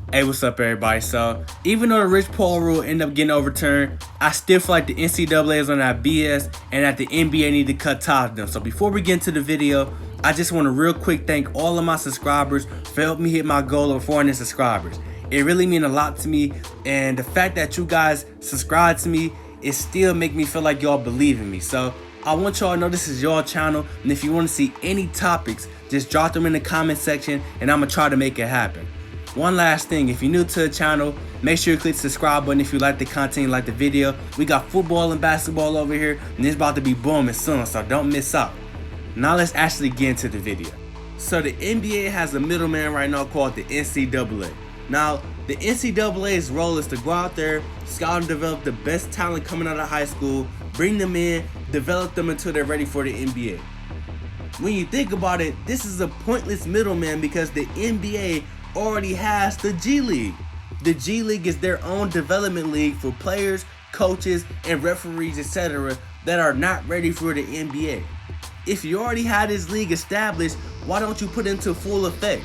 Hey, what's up, everybody? So, even though the Rich Paul rule ended up getting overturned, I still feel like the NCAA is on that BS and that the NBA need to cut ties with them. So, before we get into the video, I just want to real quick thank all of my subscribers for helping me hit my goal of 400 subscribers. It really means a lot to me, and the fact that you guys subscribe to me, it still make me feel like y'all believe in me. So, I want y'all to know this is your channel, and if you want to see any topics, just drop them in the comment section, and I'm going to try to make it happen. One last thing, if you're new to the channel, make sure you click the subscribe button if you like the content, like the video. We got football and basketball over here, and it's about to be booming soon, so don't miss out. Now let's actually get into the video. So the NBA has a middleman right now called the NCAA. Now, the NCAA's role is to go out there, scout and develop the best talent coming out of high school, bring them in, develop them until they're ready for the NBA. When you think about it, this is a pointless middleman because the NBA already has the G League. The G League is their own development league for players, coaches, and referees, etc. that are not ready for the NBA. If you already had this league established, why don't you put it into full effect?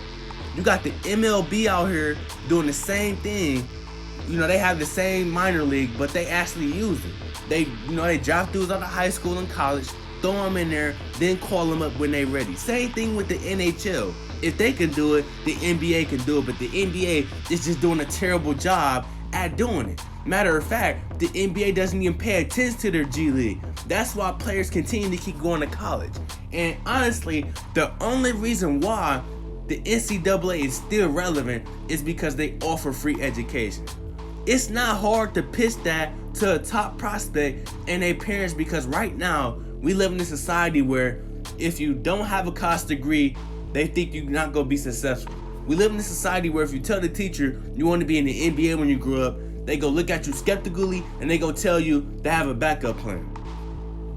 You got the MLB out here doing the same thing. You know, they have the same minor league, but they actually use it. They draft dudes out of high school and college, throw them in there, then call them up when they're ready. Same thing with the NHL. If they can do it, the NBA can do it, but the NBA is just doing a terrible job at doing it. Matter of fact, the NBA doesn't even pay attention to their G League. That's why players continue to keep going to college. And honestly, the only reason why the NCAA is still relevant is because they offer free education. It's not hard to pitch that to a top prospect and their parents, because right now we live in a society where if you don't have a college degree, they think you're not going to be successful. We live in a society where if you tell the teacher you want to be in the NBA when you grow up, they go look at you skeptically and they go tell you they have a backup plan.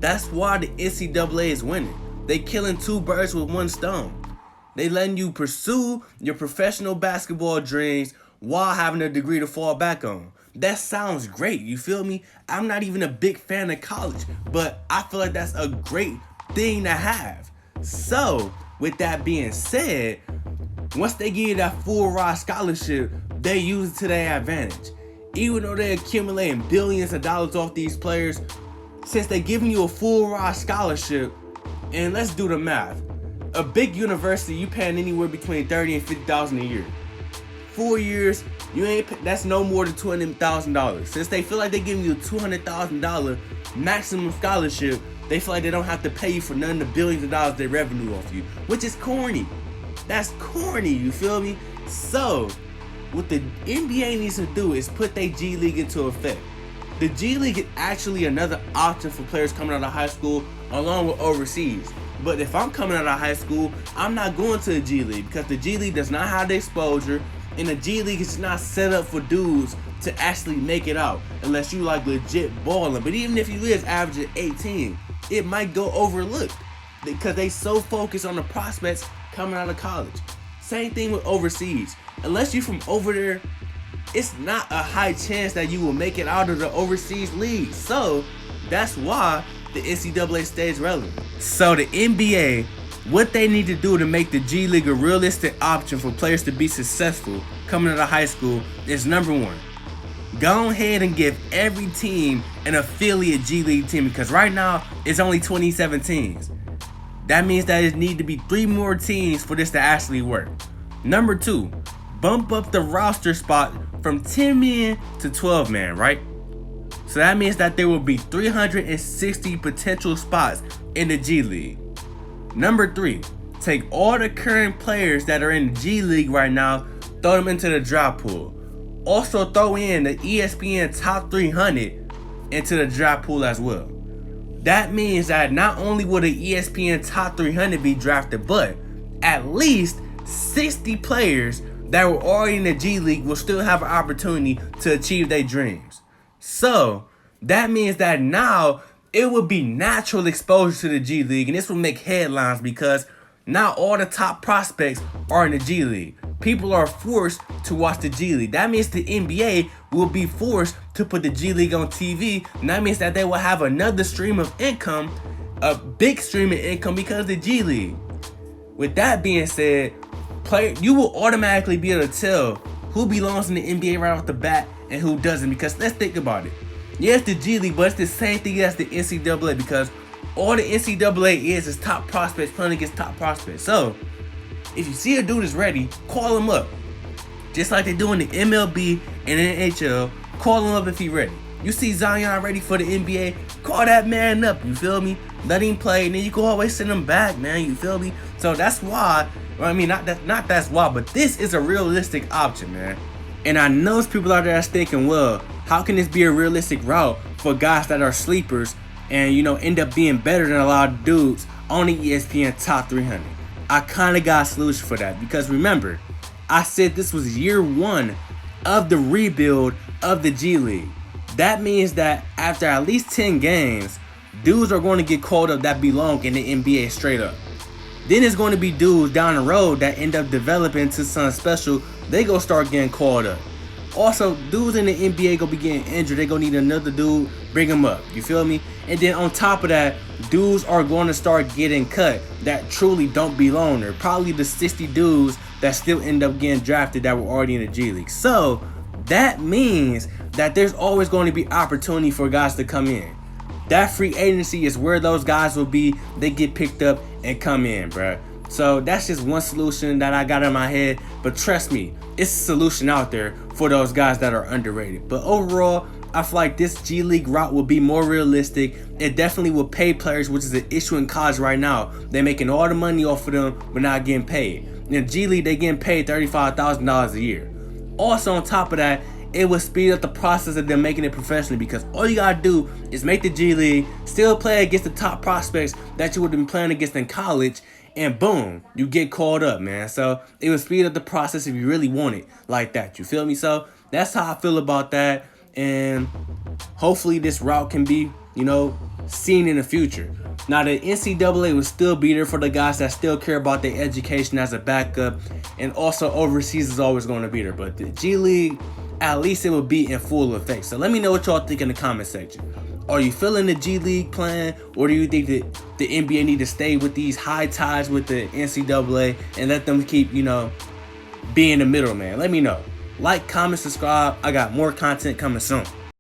That's why the NCAA is winning. They killing two birds with one stone. They letting you pursue your professional basketball dreams while having a degree to fall back on. That sounds great, you feel me? I'm not even a big fan of college, but I feel like that's a great thing to have. So, with that being said, once they give you that full ride scholarship, they use it to their advantage. Even though they're accumulating billions of dollars off these players, since they're giving you a full ride scholarship, and let's do the math. A big university, you paying anywhere between $30,000 and $50,000 a year. 4 years, that's no more than $200,000. Since they feel like they're giving you a $200,000 maximum scholarship, they feel like they don't have to pay you for none of the billions of dollars they revenue off you, which is corny. That's corny, you feel me? So, what the NBA needs to do is put their G League into effect. The G League is actually another option for players coming out of high school along with overseas. But if I'm coming out of high school, I'm not going to the G League because the G League does not have the exposure, and the G League is not set up for dudes to actually make it out unless you like legit balling. But even if you is averaging 18, it might go overlooked because they so focused on the prospects coming out of college. Same thing with overseas. Unless you're from over there, it's not a high chance that you will make it out of the overseas league. So that's why the NCAA stays relevant. So the NBA, what they need to do to make the G League a realistic option for players to be successful coming out of high school is number one, go ahead and give every team an affiliate G League team, because right now it's only 27 teams. That means that it need to be 3 more teams for this to actually work. Number two, bump up the roster spot from 10 man to 12 man, right? So that means that there will be 360 potential spots in the G League. Number three, take all the current players that are in the G League right now, throw them into the draft pool. Also throw in the ESPN top 300 into the draft pool as well. That means that not only will the ESPN top 300 be drafted, but at least 60 players that were already in the G League will still have an opportunity to achieve their dreams. So that means that now it will be natural exposure to the G League, and this will make headlines because now all the top prospects are in the G League. People are forced to watch the G League. That means the NBA will be forced to put the G League on TV, and that means that they will have another stream of income, a big stream of income because of the G League. With that being said, you will automatically be able to tell who belongs in the NBA right off the bat and who doesn't. Because let's think about it. Yeah, it's the G League, but it's the same thing as the NCAA, because all the NCAA is top prospects playing against top prospects. So if you see a dude is ready, call him up. Just like they do in the MLB and the NHL, call him up if he ready. You see Zion ready for the NBA, call that man up, you feel me? Let him play, and then you can always send him back, man, you feel me? So that's why, not that's why, but this is a realistic option, man. And I know there's people out there that's thinking, well, how can this be a realistic route for guys that are sleepers and, end up being better than a lot of dudes on the ESPN Top 300? I kind of got a solution for that, because remember, I said this was year one of the rebuild of the G League. That means that after at least 10 games, dudes are going to get called up that belong in the NBA straight up. Then there's going to be dudes down the road that end up developing to something special. They go start getting called up. Also, dudes in the NBA gonna be getting injured. They gonna need another dude, bring him up. You feel me? And then on top of that, dudes are going to start getting cut that truly don't belong there. Probably the 60 dudes that still end up getting drafted that were already in the G League. So that means that there's always going to be opportunity for guys to come in. That free agency is where those guys will be. They get picked up and come in, bruh. So that's just one solution that I got in my head. But trust me, it's a solution out there for those guys that are underrated. But overall, I feel like this G League route will be more realistic. It definitely will pay players, which is an issue in college right now. They're making all the money off of them, but not getting paid. In G League, they getting paid $35,000 a year. Also, on top of that, it will speed up the process of them making it professionally, because all you gotta do is make the G League, still play against the top prospects that you would have been playing against in college, and boom, you get called up, man. So it will speed up the process if you really want it like that. You feel me? So that's how I feel about that. And hopefully this route can be, seen in the future. Now, the NCAA will still be there for the guys that still care about their education as a backup. And also overseas is always going to be there. But the G League, at least it will be in full effect. So let me know what y'all think in the comment section. Are you feeling the G League plan, or do you think that the NBA need to stay with these high ties with the NCAA and let them keep, being the middleman? Let me know. Like, comment, subscribe. I got more content coming soon.